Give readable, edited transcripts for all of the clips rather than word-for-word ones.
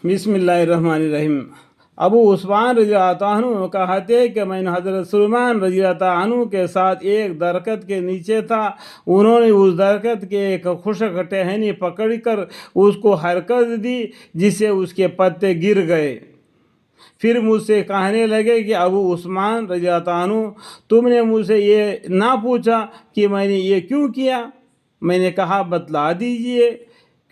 बिस्मिल्लाहिर्रहमानिर्रहीम। अबू उस्मान रज़ी अल्लाह अन्हु कहते हैं कि मैंने हज़रत सुलेमान रज़ी अल्लाह अन्हु के साथ एक दरख्त के नीचे था। उन्होंने उस दरख्त के एक खुशक टहनी पकड़कर उसको हरकत दी जिससे उसके पत्ते गिर गए। फिर मुझसे कहने लगे कि अबू उस्मान रज़ी अल्लाह अन्हु, तुमने मुझसे ये ना पूछा कि मैंने ये क्यों किया। मैंने कहा बतला दीजिए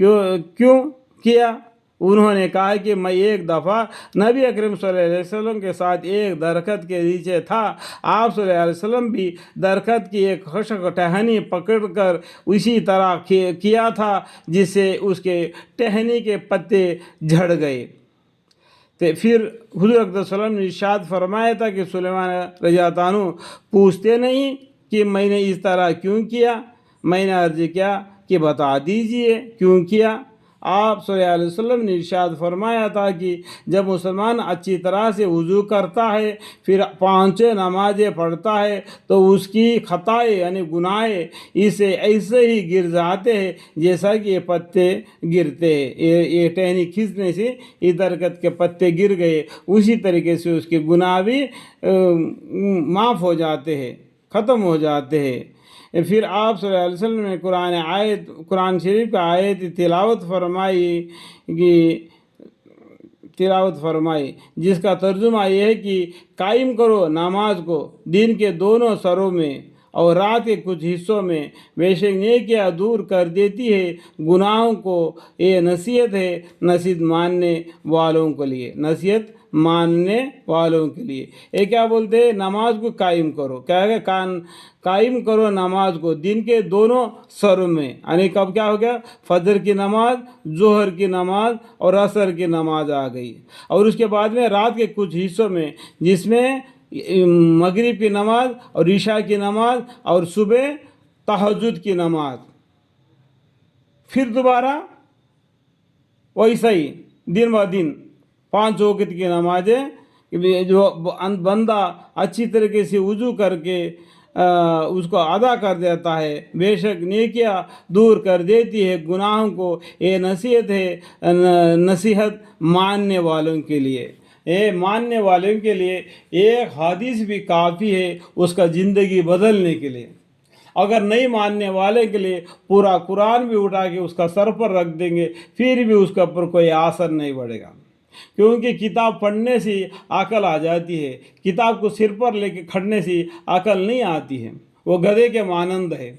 क्यों क्यों किया। उन्होंने कहा कि मैं एक दफ़ा नबी अकरम सल्लल्लाहु अलैहि वसल्लम के साथ एक दरख्त के नीचे था। आप सल्लल्लाहु अलैहि वसल्लम भी दरख्त की एक खुशक टहनी पकड़कर उसी तरह किया था जिससे उसके टहनी के पत्ते झड़ गए। तो फिर हुज़ूर अक़दस सल्लल्लाहु अलैहि वसल्लम ने इरशाद फरमाया था कि सुलेमान रज़ी अल्लाह अन्हु पूछते नहीं कि मैंने इस तरह क्यों किया। मैंने अर्ज़ किया कि बता दीजिए क्यों किया। आप सल्लल्लाहु अलैहि वसल्लम ने इरशाद फरमाया था कि जब मुसलमान अच्छी तरह से वज़ू करता है फिर पाँचों नमाज़ें पढ़ता है तो उसकी खताएँ यानी गुनाहें इसे ऐसे ही गिर जाते हैं जैसा कि ये पत्ते गिरते हैं। ये टहनी खींचने से ये दरख्त के पत्ते गिर गए, उसी तरीके से उसके गुनाह भी माफ़ हो जाते हैं, ख़त्म हो जाते हैं। फिर आप सल्लल्लाहु अलैहि वसल्लम ने कुरान शरीफ का आयत तिलावत फरमाई जिसका तर्जुमा ये है कि कायम करो नमाज को दिन के दोनों सरों में और रात के कुछ हिस्सों में, बेशक नेकियां दूर कर देती है गुनाहों को। ये नसीहत है नसीहत मानने वालों के लिए, नसीहत मानने वालों के लिए। ये क्या बोलते हैं, नमाज को कायम करो। क्या है, कायम करो नमाज को दिन के दोनों सरों में, यानी कब क्या हो गया, फजर की नमाज, जोहर की नमाज और असर की नमाज आ गई। और उसके बाद में रात के कुछ हिस्सों में जिसमें मगरिब की नमाज और ईशा की नमाज और सुबह तहज्जुद की नमाज। फिर दोबारा वैसा ही दिन ब दिन 5 वक़्त की नमाजें जो बंदा अच्छी तरीके से वज़ू करके उसको अदा कर देता है, बेशक नेकियां दूर कर देती है गुनाहों को। ये नसीहत है नसीहत मानने वालों के लिए। ये मानने वालों के लिए एक हदीस भी काफ़ी है उसका ज़िंदगी बदलने के लिए। अगर नहीं मानने वाले के लिए पूरा कुरान भी उठा के उसका सर पर रख देंगे फिर भी उसके ऊपर कोई असर नहीं पड़ेगा, क्योंकि किताब पढ़ने से अकल आ जाती है। किताब को सिर पर लेके खड़ने से अकल नहीं आती है। वो गधे के मानंद है।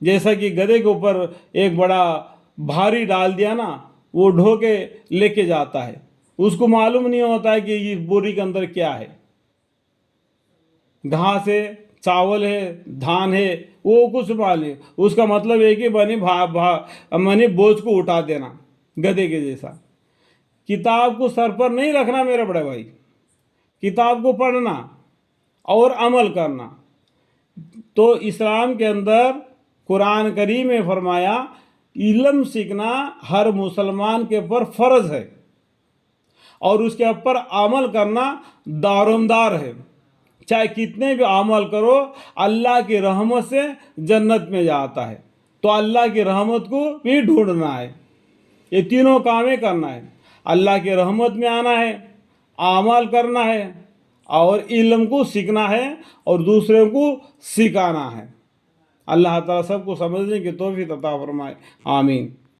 जैसा कि गधे के ऊपर एक बड़ा भारी डाल दिया ना, वो ढो के लेके जाता है, उसको मालूम नहीं होता है कि ये बोरी के अंदर क्या है, घास है, चावल है, धान है, वो कुछ मालूम। उसका मतलब है कि मनी बोझ को उठा देना, गधे के जैसा। किताब को सर पर नहीं रखना मेरे बड़े भाई, किताब को पढ़ना और अमल करना। तो इस्लाम के अंदर कुरान करीम में फरमाया इल्म सीखना हर मुसलमान के ऊपर फ़र्ज़ है और उसके ऊपर अमल करना दारोमदार है। चाहे कितने भी अमल करो, अल्लाह की रहमत से जन्नत में जाता है। तो अल्लाह की रहमत को भी ढूंढना है, ये तीनों कामें करना है। अल्लाह की रहमत में आना है, अमल करना है और इल्म को सीखना है और दूसरे को सिखाना है। अल्लाह ताला सबको समझने की तौफीक अता फरमाए, आमीन।